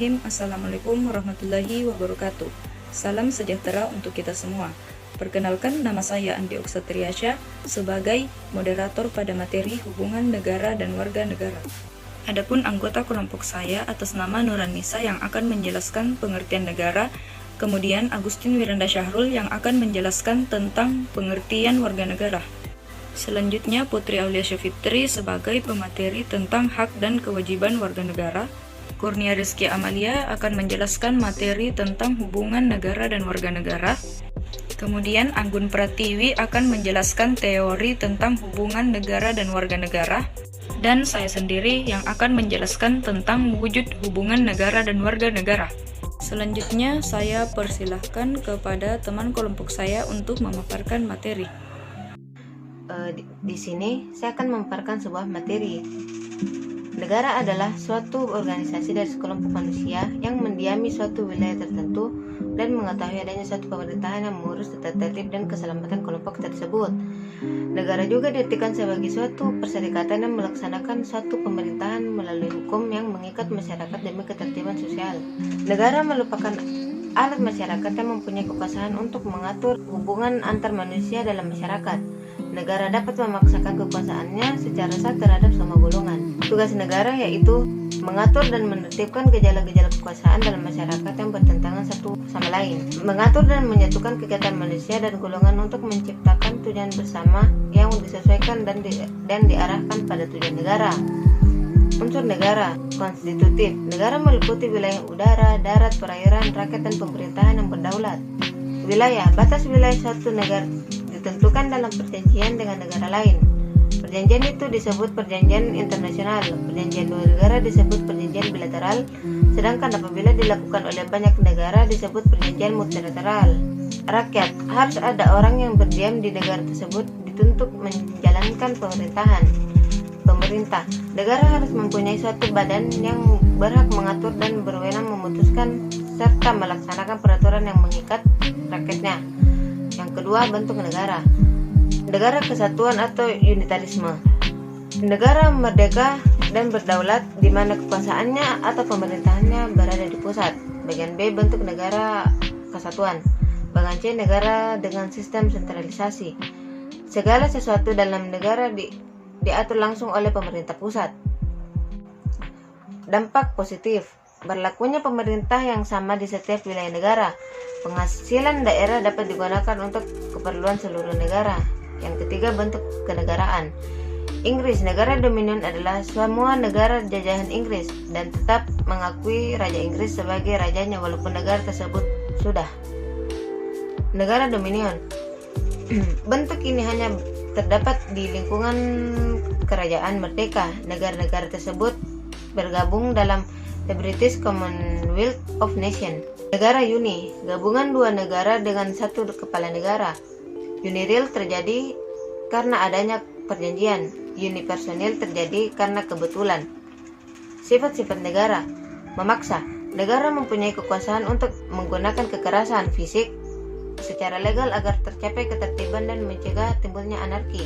Bismillahirrahmanirrahim. Assalamualaikum warahmatullahi wabarakatuh. Salam sejahtera untuk kita semua. Perkenalkan, nama saya Andi Oksatriasya sebagai moderator pada materi hubungan negara dan warga negara. Adapun anggota kelompok saya atas nama Nuranisa yang akan menjelaskan pengertian negara, kemudian Agustin Wiranda Syahrul yang akan menjelaskan tentang pengertian warga negara. Selanjutnya Putri Aulia Syafitri sebagai pemateri tentang hak dan kewajiban warga negara. Kurnia Rizky Amalia akan menjelaskan materi tentang hubungan negara dan warga negara. Kemudian Anggun Pratiwi akan menjelaskan teori tentang hubungan negara dan warga negara. Dan saya sendiri yang akan menjelaskan tentang wujud hubungan negara dan warga negara. Selanjutnya saya persilahkan kepada teman kelompok saya untuk memaparkan materi. Di sini saya akan memaparkan sebuah materi. Negara adalah suatu organisasi dari sekelompok manusia yang mendiami suatu wilayah tertentu dan mengetahui adanya suatu pemerintahan yang mengurus tata tertib dan keselamatan kelompok tersebut. Negara juga diartikan sebagai suatu perserikatan yang melaksanakan suatu pemerintahan melalui hukum yang mengikat masyarakat demi ketertiban sosial. Negara merupakan alat masyarakat yang mempunyai kekuasaan untuk mengatur hubungan antar manusia dalam masyarakat. Negara dapat memaksakan kekuasaannya secara sah terhadap semua golongan. Tugas negara yaitu mengatur dan menertibkan gejala-gejala kekuasaan dalam masyarakat yang bertentangan satu sama lain, mengatur dan menyatukan kegiatan manusia dan golongan untuk menciptakan tujuan bersama yang disesuaikan dan diarahkan pada tujuan negara. Unsur negara konstitutif. Negara meliputi wilayah udara, darat, perairan, rakyat, dan pemerintahan yang berdaulat. Wilayah, batas wilayah suatu negara ditentukan dalam perjanjian dengan negara lain. Perjanjian itu disebut perjanjian internasional. Perjanjian dua negara disebut perjanjian bilateral, sedangkan apabila dilakukan oleh banyak negara disebut perjanjian multilateral. Rakyat, harus ada orang yang berdiam di negara tersebut dituntut menjalankan pemerintahan. Pemerintah, negara harus mempunyai suatu badan yang berhak mengatur dan berwenang memutuskan serta melaksanakan peraturan yang mengikat rakyatnya. Yang kedua, bentuk negara. Negara kesatuan atau unitarisme. Negara merdeka dan berdaulat di mana kekuasaannya atau pemerintahannya berada di pusat. Bagian B, bentuk negara kesatuan. Bagian C, negara dengan sistem sentralisasi. Segala sesuatu dalam negara diatur langsung oleh pemerintah pusat. Dampak positif. Berlakunya pemerintah yang sama di setiap wilayah negara. Penghasilan daerah dapat digunakan untuk keperluan seluruh negara. Yang ketiga, bentuk kenegaraan. Inggris, negara dominion adalah semua negara jajahan Inggris dan tetap mengakui Raja Inggris sebagai rajanya walaupun negara tersebut sudah. Negara dominion. Bentuk ini hanya terdapat di lingkungan kerajaan merdeka. Negara-negara tersebut bergabung dalam The British Commonwealth of Nations. Negara uni, gabungan dua negara dengan satu kepala negara. Unireal terjadi karena adanya perjanjian. Unipersonal terjadi karena kebetulan. Sifat-sifat negara. Memaksa. Negara mempunyai kekuasaan untuk menggunakan kekerasan fisik secara legal agar tercapai ketertiban dan mencegah timbulnya anarki.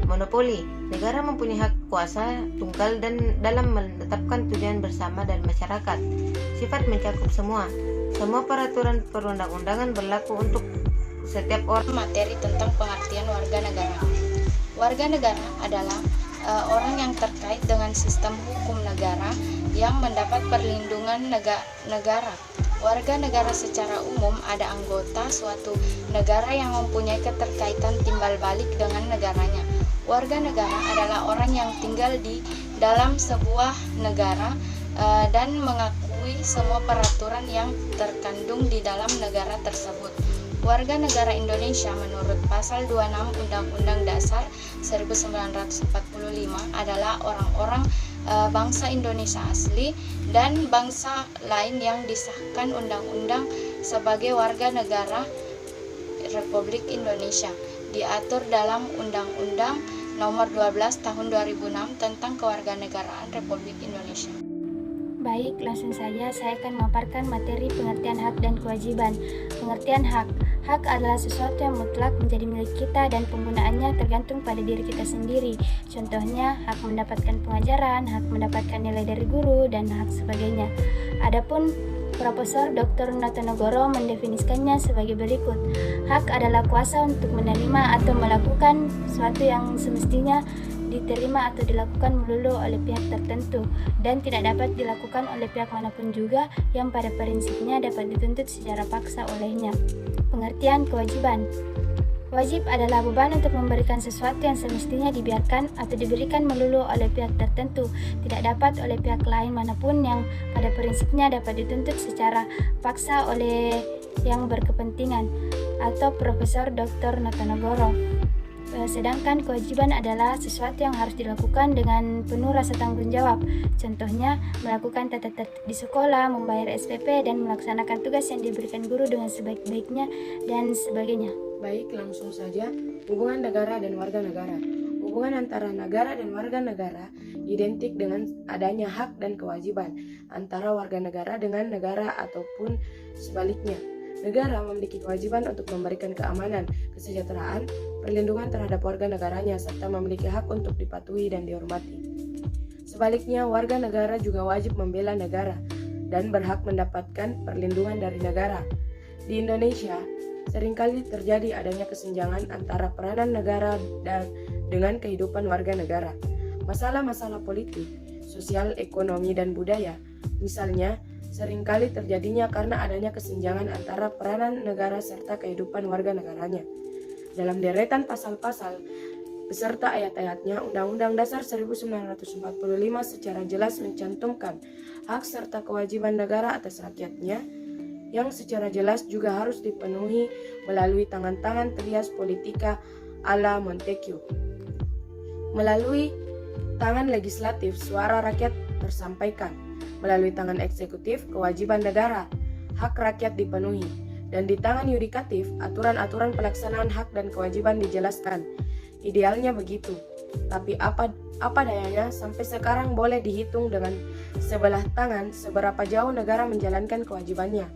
Monopoli. Negara mempunyai hak kuasa tunggal dan dalam menetapkan tujuan bersama dan masyarakat. Sifat mencakup semua. Semua peraturan perundang-undangan berlaku untuk setiap orang. Materi tentang pengertian warga negara. Warga negara adalah orang yang terkait dengan sistem hukum negara yang mendapat perlindungan negara. Warga negara secara umum ada anggota suatu negara yang mempunyai keterkaitan timbal balik dengan negaranya. Warga negara adalah orang yang tinggal di dalam sebuah negara dan mengakui semua peraturan yang terkandung di dalam negara tersebut. Warga negara Indonesia menurut pasal 26 Undang-Undang Dasar 1945 adalah orang-orang bangsa Indonesia asli dan bangsa lain yang disahkan undang-undang sebagai warga negara Republik Indonesia, diatur dalam Undang-Undang Nomor 12 Tahun 2006 tentang Kewarganegaraan Republik Indonesia. Baik, langsung saja saya akan memaparkan materi pengertian hak dan kewajiban. Pengertian hak. Hak adalah sesuatu yang mutlak menjadi milik kita dan penggunaannya tergantung pada diri kita sendiri. Contohnya, hak mendapatkan pengajaran, hak mendapatkan nilai dari guru, dan hak sebagainya. Adapun Profesor Dr. Notonegoro mendefinisikannya sebagai berikut. Hak adalah kuasa untuk menerima atau melakukan sesuatu yang semestinya diterima atau dilakukan melulu oleh pihak tertentu dan tidak dapat dilakukan oleh pihak manapun juga yang pada prinsipnya dapat dituntut secara paksa olehnya. Pengertian kewajiban. Wajib adalah beban untuk memberikan sesuatu yang semestinya dibiarkan atau diberikan melulu oleh pihak tertentu, tidak dapat oleh pihak lain manapun yang pada prinsipnya dapat dituntut secara paksa oleh yang berkepentingan, atau Profesor Dr. Notonegoro. Sedangkan kewajiban adalah sesuatu yang harus dilakukan dengan penuh rasa tanggung jawab. Contohnya, melakukan tata tertib di sekolah, membayar SPP, dan melaksanakan tugas yang diberikan guru dengan sebaik-baiknya, dan sebagainya. Baik, langsung saja. Hubungan negara dan warga negara. Hubungan antara negara dan warga negara identik dengan adanya hak dan kewajiban antara warga negara dengan negara ataupun sebaliknya. Negara memiliki kewajiban untuk memberikan keamanan, kesejahteraan, perlindungan terhadap warga negaranya, serta memiliki hak untuk dipatuhi dan dihormati. Sebaliknya, warga negara juga wajib membela negara dan berhak mendapatkan perlindungan dari negara. Di Indonesia, seringkali terjadi adanya kesenjangan antara peranan negara dan dengan kehidupan warga negara. Masalah-masalah politik, sosial, ekonomi, dan budaya, misalnya, seringkali terjadinya karena adanya kesenjangan antara peranan negara serta kehidupan warga negaranya. Dalam deretan pasal-pasal beserta ayat-ayatnya, Undang-Undang Dasar 1945 secara jelas mencantumkan hak serta kewajiban negara atas rakyatnya, yang secara jelas juga harus dipenuhi melalui tangan-tangan trias politika ala Montesquieu. Melalui tangan legislatif, suara rakyat tersampaikan. Melalui tangan eksekutif, kewajiban negara, hak rakyat dipenuhi. Dan di tangan yudikatif, aturan-aturan pelaksanaan hak dan kewajiban dijelaskan. Idealnya begitu. Tapi apa dayanya, sampai sekarang boleh dihitung dengan sebelah tangan seberapa jauh negara menjalankan kewajibannya.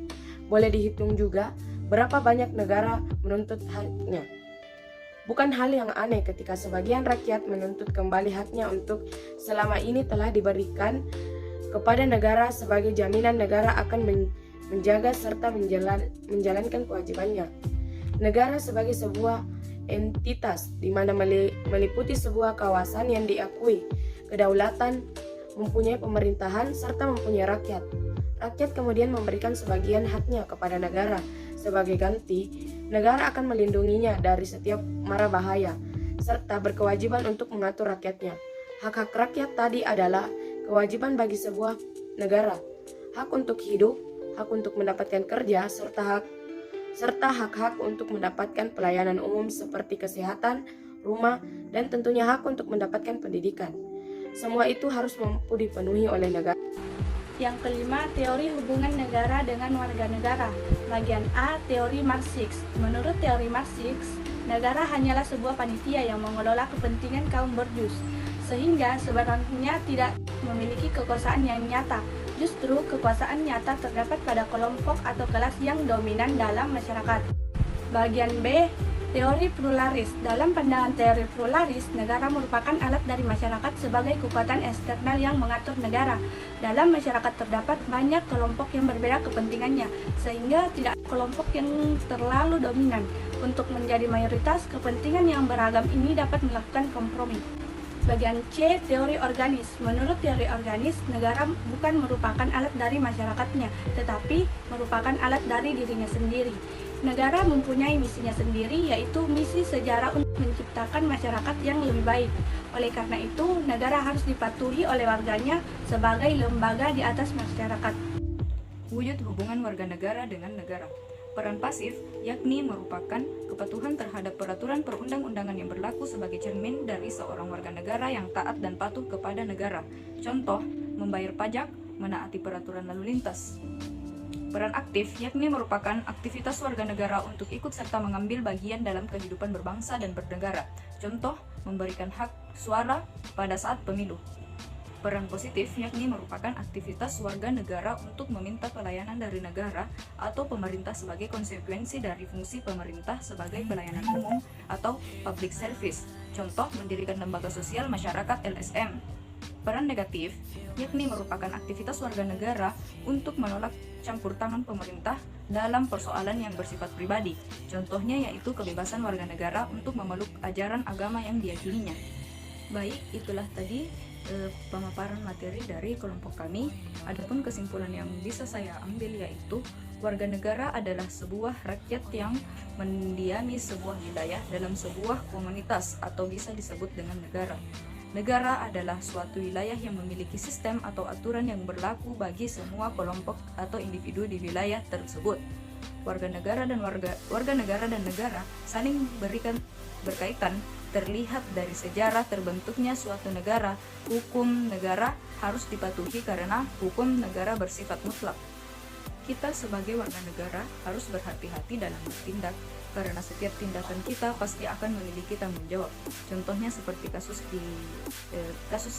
Boleh dihitung juga berapa banyak negara menuntut haknya. Bukan hal yang aneh ketika sebagian rakyat menuntut kembali haknya untuk selama ini telah diberikan kepada negara sebagai jaminan negara akan menjaga serta menjalankan kewajibannya. Negara sebagai sebuah entitas di mana meliputi sebuah kawasan yang diakui kedaulatan, mempunyai pemerintahan, serta mempunyai rakyat. Rakyat kemudian memberikan sebagian haknya kepada negara. Sebagai ganti, negara akan melindunginya dari setiap mara bahaya, serta berkewajiban untuk mengatur rakyatnya. Hak-hak rakyat tadi adalah kewajiban bagi sebuah negara, hak untuk hidup, hak untuk mendapatkan kerja, serta hak-hak untuk mendapatkan pelayanan umum seperti kesehatan, rumah, dan tentunya hak untuk mendapatkan pendidikan. Semua itu harus mampu dipenuhi oleh negara. Yang kelima, teori hubungan negara dengan warga negara. Bagian A, teori Marxis. Menurut teori Marxis, negara hanyalah sebuah panitia yang mengelola kepentingan kaum borjuis, sehingga sebenarnya tidak memiliki kekuasaan yang nyata. Justru kekuasaan nyata terdapat pada kelompok atau kelas yang dominan dalam masyarakat. Bagian B, teori pluralis. Dalam pandangan teori pluralis, negara merupakan alat dari masyarakat sebagai kekuatan eksternal yang mengatur negara. Dalam masyarakat terdapat banyak kelompok yang berbeda kepentingannya, sehingga tidak kelompok yang terlalu dominan. Untuk menjadi mayoritas, kepentingan yang beragam ini dapat melakukan kompromi. Bagian C, teori organis. Menurut teori organis, negara bukan merupakan alat dari masyarakatnya, tetapi merupakan alat dari dirinya sendiri. Negara mempunyai misinya sendiri, yaitu misi sejarah untuk menciptakan masyarakat yang lebih baik. Oleh karena itu, negara harus dipatuhi oleh warganya sebagai lembaga di atas masyarakat. Wujud hubungan warga negara dengan negara. Peran pasif, yakni merupakan kepatuhan terhadap peraturan perundang-undangan yang berlaku sebagai cermin dari seorang warga negara yang taat dan patuh kepada negara. Contoh, membayar pajak, menaati peraturan lalu lintas. Peran aktif, yakni merupakan aktivitas warga negara untuk ikut serta mengambil bagian dalam kehidupan berbangsa dan bernegara. Contoh, memberikan hak suara pada saat pemilu. Peran positif yakni merupakan aktivitas warga negara untuk meminta pelayanan dari negara atau pemerintah sebagai konsekuensi dari fungsi pemerintah sebagai pelayanan umum atau public service. Contoh, mendirikan lembaga sosial masyarakat LSM. Peran negatif yakni merupakan aktivitas warga negara untuk menolak campur tangan pemerintah dalam persoalan yang bersifat pribadi. Contohnya yaitu kebebasan warga negara untuk memeluk ajaran agama yang diyakininya. Baik, itulah tadi pemaparan materi dari kelompok kami. Adapun kesimpulan yang bisa saya ambil yaitu warga negara adalah sebuah rakyat yang mendiami sebuah wilayah dalam sebuah komunitas atau bisa disebut dengan negara. Negara adalah suatu wilayah yang memiliki sistem atau aturan yang berlaku bagi semua kelompok atau individu di wilayah tersebut. Warga negara dan negara saling berkaitan. Terlihat dari sejarah terbentuknya suatu negara, hukum negara harus dipatuhi karena hukum negara bersifat mutlak. Kita sebagai warga negara harus berhati-hati dalam bertindak, karena setiap tindakan kita pasti akan memiliki tanggung jawab. Contohnya seperti kasus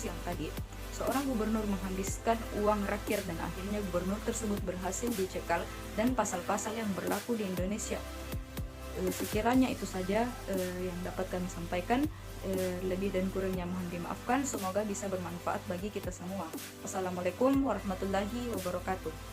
yang tadi, seorang gubernur menghabiskan uang rakyat dan akhirnya gubernur tersebut berhasil dicekal dan pasal-pasal yang berlaku di Indonesia. Sekiranya itu saja yang dapat kami sampaikan. Lebih dan kurangnya mohon dimaafkan. Semoga bisa bermanfaat bagi kita semua. Wassalamualaikum warahmatullahi wabarakatuh.